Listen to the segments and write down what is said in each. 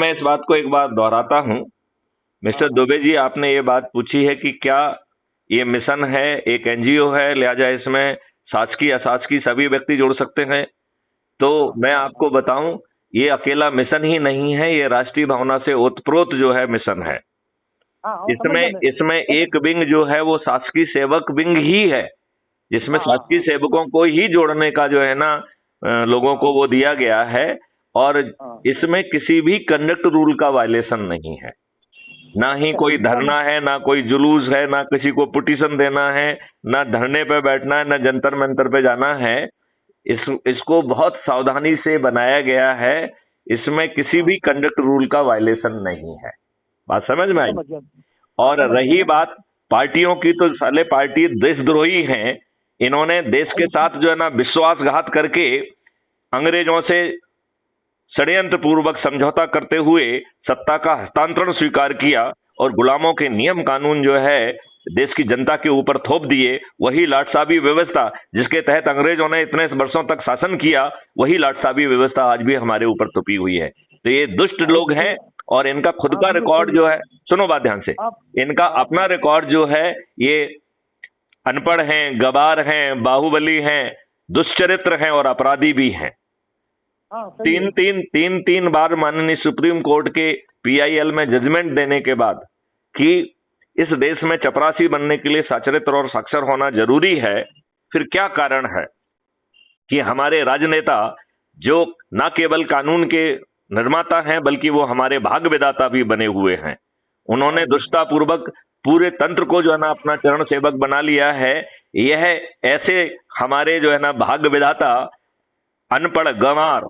मैं इस बात को एक बार दोहराता हूं। मिस्टर दुबे जी, आपने ये बात पूछी है कि क्या ये मिशन है, एक एनजीओ है, लिहाजा इसमें शासकीय अशासकीय सभी व्यक्ति जुड़ सकते हैं। तो मैं आपको बताऊं, ये अकेला मिशन ही नहीं है, ये राष्ट्रीय भावना से ओतप्रोत जो है मिशन है। इसमें इसमें एक विंग जो है वो शासकीय सेवक विंग ही है, जिसमें शासकीय सेवकों को ही जोड़ने का जो है ना लोगों को वो दिया गया है। और इसमें किसी भी कंडक्ट रूल का वायलेशन नहीं है, ना ही कोई धरना है, ना कोई जुलूस है, ना किसी को पिटीशन देना है, ना धरने पे बैठना है, ना जंतर मंतर पे जाना है। इसको बहुत सावधानी से बनाया गया है। इसमें किसी भी कंडक्ट रूल का वायलेशन नहीं है। बात समझ में आई? और रही बात पार्टियों की, तो साले पार्टी देशद्रोही हैं। इन्होंने देश के साथ जो है ना विश्वासघात करके अंग्रेजों से षड्यंत्र पूर्वक समझौता करते हुए सत्ता का हस्तांतरण स्वीकार किया और गुलामों के नियम कानून जो है देश की जनता के ऊपर थोप दिए। वही लाटसाबी व्यवस्था जिसके तहत अंग्रेजों ने इतने वर्षों तक शासन किया, वही लाटसाबी व्यवस्था आज भी हमारे ऊपर थोपी हुई है। तो ये दुष्ट लोग हैं और इनका खुद का रिकॉर्ड जो है, सुनो बात ध्यान से, इनका अपना रिकॉर्ड जो है, ये अनपढ़ हैं, गवार हैं, बाहुबली हैं, दुष्चरित्र हैं और अपराधी भी हैं। तीन बार माननीय सुप्रीम कोर्ट के पीआईएल में जजमेंट देने के बाद कि इस देश में चपरासी बनने के लिए साक्षरता और साक्षर होना जरूरी है, फिर क्या कारण है कि हमारे राजनेता जो न केवल कानून के निर्माता हैं बल्कि वो हमारे भाग्य विधाता भी बने हुए हैं, उन्होंने दुष्टतापूर्वक पूरे तंत्र को जो है ना अपना चरण सेवक बना लिया है। यह ऐसे हमारे जो है ना भाग्य विधाता अनपढ़, गंवार,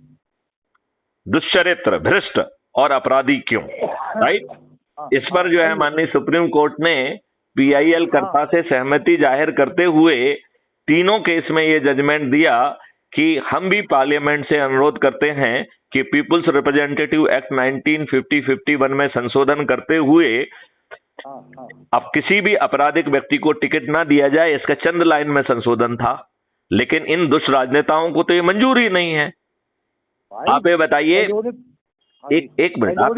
दुष्चरित्र, भ्रष्ट और अपराधी क्यों? राइट? इस पर जो है माननीय सुप्रीम कोर्ट ने पीआईएल कर्ता से सहमति जाहिर करते हुए तीनों केस में ये जजमेंट दिया कि हम भी पार्लियामेंट से अनुरोध करते हैं कि पीपुल्स रिप्रेजेंटेटिव एक्ट 1950-51 में संशोधन करते हुए अब किसी भी आपराधिक व्यक्ति को टिकट ना दिया जाए। इसका चंद लाइन में संशोधन था, लेकिन इन दुष्ट राजनेताओं को तो ये मंजूर ही नहीं है। आप ये बताइए, एक मिनट, आप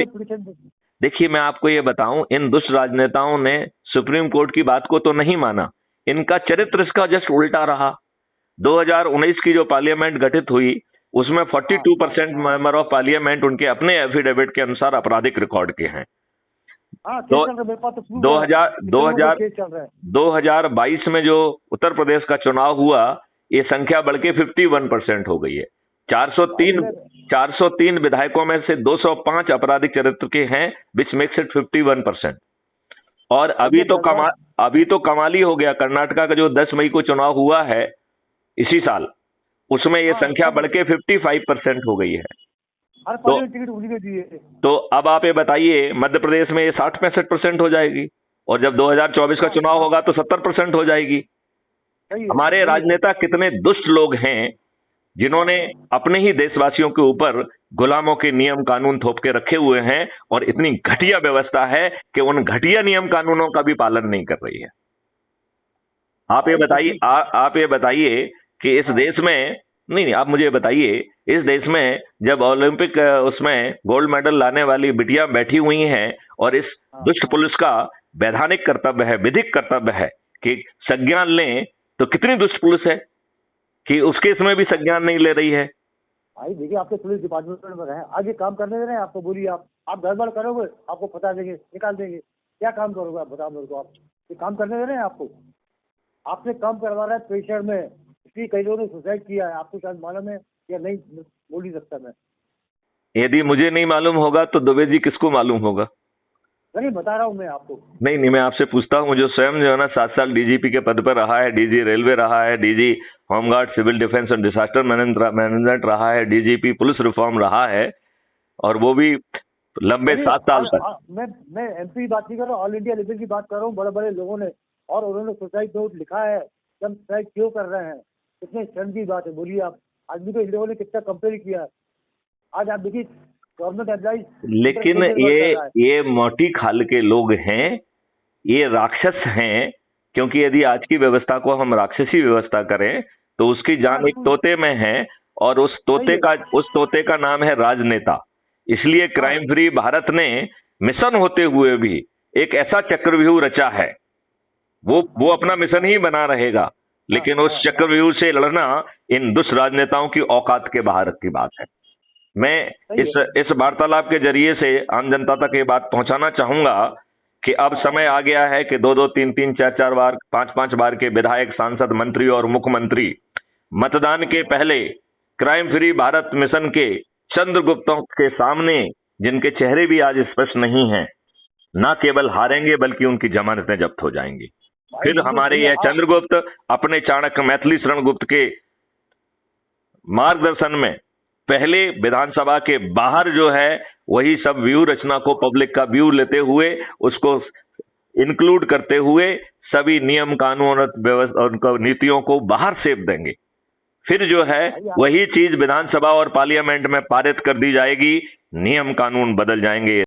देखिए, मैं आपको ये बताऊं, इन दुष्ट राजनेताओं ने सुप्रीम कोर्ट की बात को तो नहीं माना, इनका चरित्र इसका जस्ट उल्टा रहा। 2019 की जो पार्लियामेंट गठित हुई उसमें 42% मेंबर ऑफ पार्लियामेंट उनके अपने एफिडेविट के अनुसार आपराधिक रिकॉर्ड के हैं। 2022 में जो उत्तर प्रदेश का चुनाव हुआ, ये संख्या बढ़ के 51% हो गई है। 403 विधायकों में से 205 आपराधिक चरित्र के हैं, विच मेक्स इट 51%। और अभी तो कमाल ही हो गया, कर्नाटका का जो 10 मई को चुनाव हुआ है इसी साल, उसमें ये संख्या बढ़ के 55% हो गई है। तो अब आप ये बताइए, मध्य प्रदेश में ये 60-65% हो जाएगी, और जब 2024 का चुनाव होगा तो 70% हो जाएगी। हमारे राजनेता कितने दुष्ट लोग हैं जिन्होंने अपने ही देशवासियों के ऊपर गुलामों के नियम कानून थोप के रखे हुए हैं, और इतनी घटिया व्यवस्था है कि उन घटिया नियम कानूनों का भी पालन नहीं कर रही है। आप ये बताइए कि इस देश में, नहीं, आप मुझे बताइए, इस देश में जब ओलंपिक उसमें गोल्ड मेडल लाने वाली बिटिया बैठी हुई हैं और इस दुष्ट पुलिस का वैधानिक कर्तव्य है, विधिक कर्तव्य है कि संज्ञान लें, तो कितनी दुष्ट पुलिस है कि उसके इसमें भी संज्ञान नहीं ले रही है। भाई देखिए, आपके पुलिस डिपार्टमेंट में रहे, आगे काम करने दे रहे हैं आपको। बोलिए, आप गड़बड़ करोगे आपको पता देंगे, निकाल देंगे। क्या काम करोगे आप, बताओ मेरे को। आप ये काम करने दे रहे हैं आपको? आपने काम करवा रहा है प्रेशर में, इसलिए कई लोगों ने सुसाइड किया है। आपको शायद मालूम है या नहीं, बोल नहीं सकता मैं। यदि मुझे नहीं मालूम होगा तो दुबे जी किसको मालूम होगा? नहीं, बता रहा हूँ मैं आपको। नहीं, मैं आपसे पूछता हूँ, जो स्वयं जो है ना 7 साल डीजीपी के पद पर रहा है, डीजी रेलवे रहा है, डीजी होमगार्ड, सिविल डिफेंस और डिजास्टर मैनेजमेंट रहा है, डीजीपी पुलिस रिफॉर्म रहा है, और वो भी लंबे 7 साल तक। मैं एमपी बात नहीं कर रहा हूँ, ऑल इंडिया लेवल की बात कर रहा हूँ। बड़े बड़े लोगों ने, और उन्होंने सुसाइड नोट लिखा है। सब सुसाइड क्यों कर रहे हैं? कितने शर्म की बात है। बोलिए आप, आदमी को इन लोगों ने कितना कंपेयर किया है। आज आप देखिए गवर्नमेंट एम्प्लॉइज, लेकिन ये मोटी खाल के लोग हैं, ये राक्षस हैं। क्योंकि यदि आज की व्यवस्था को हम राक्षसी व्यवस्था करें तो उसकी जान एक तोते में है, और उस तोते का नाम है राजनेता। इसलिए क्राइम फ्री भारत ने मिशन होते हुए भी एक ऐसा चक्रव्यूह रचा है। वो अपना मिशन ही बना रहेगा, लेकिन उस चक्रव्यूह से लड़ना इन दुष्ट राजनेताओं की औकात के बाहर की बात है। मैं इस वार्तालाप के जरिए से आम जनता तक ये बात पहुंचाना चाहूंगा कि अब समय आ गया है कि 2-2, 3-3, 4-4 बार, 5-5 बार के विधायक, सांसद, मंत्री और मुख्यमंत्री मतदान के पहले क्राइम फ्री भारत मिशन के चंद्रगुप्तों के सामने, जिनके चेहरे भी आज स्पष्ट नहीं हैं, न केवल हारेंगे बल्कि उनकी जमानतें जब्त हो जाएंगी। फिर हमारे यह चंद्रगुप्त अपने चाणक्य मैथिली शरण गुप्त के मार्गदर्शन में पहले विधानसभा के बाहर जो है वही सब व्यू रचना को, पब्लिक का व्यू लेते हुए, उसको इंक्लूड करते हुए सभी नियम, कानून और नीतियों को बाहर सेप देंगे। फिर जो है वही चीज विधानसभा और पार्लियामेंट में पारित कर दी जाएगी, नियम कानून बदल जाएंगे।